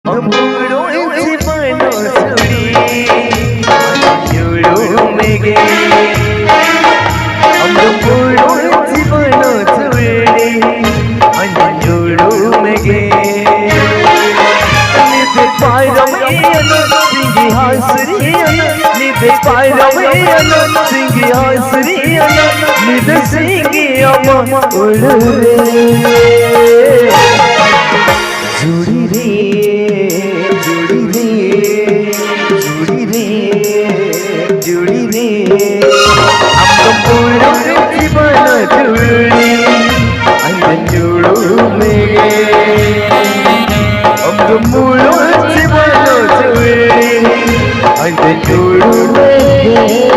अंगपुरो जीवनो जुड़ी अंजुड़ो में गे अंगपुरो जीवनो जुड़ी अंजुड़ो में गे निधे पायरमैया सिंगी हासरिया निधे पायरमैया सिंगी हासरिया निधे सिंगी अम्मा उड़े जुड़ी रे जुड़ी रे जुड़ी रे जुड़ी रे अंगपुरो जीवनो जुड़ी अंजुड़ो में गे अंगपुरो जीवनो जुड़ी अंजुड़ो में गे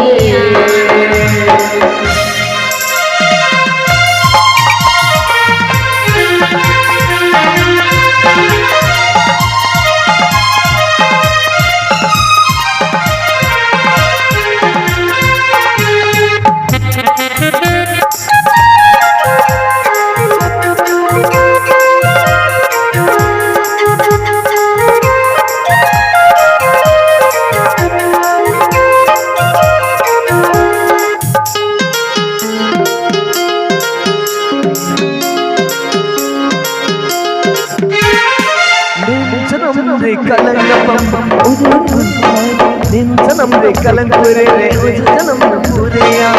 निंजनम रे कलंकुरे रे उजनम पूरिया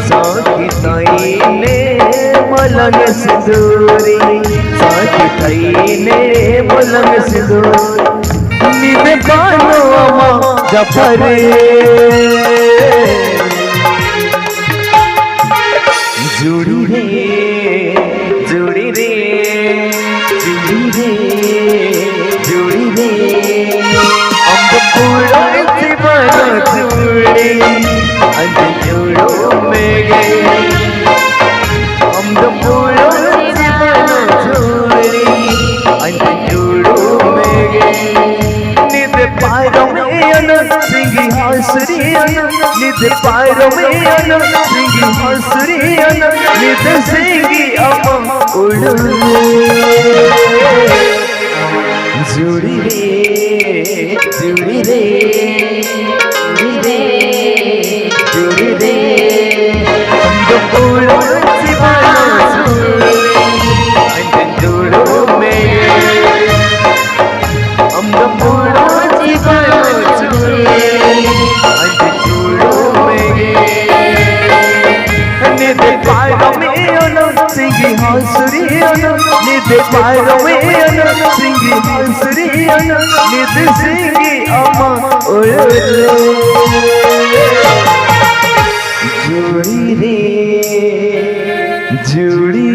साकी ताईने मलंग सिंदूरी साकी ताईने मलंग सिंदूरी निदे बानो अमा जफरे जुड़ी रे जुड़ी रे जुड़ी रे जुड़ी रे अंगपुरो जीवनो जुड़ी अंजुड़ो में गे अंगपुरो जीवनो जुड़ी अंजुड़ो में गे निधे पायरमैया सिंगी हासरिया निधे पायरमैया सिंगी हासरिया निधे सिंगी अम्मा उड़े जुड़ी रे जुड़ी रे जुड़ी रे अंगपुरो जीवनो जुड़ी अंजुड़ो में गे अंगपुरो जीवनो जुड़ी अंजुड़ो में गे निधे पायरमैया सिंगी हासरिया निधे पायरमैया सिंगी हासरिया निधे सिंगी अम्मा उड़े जुड़ी रे जुड़ी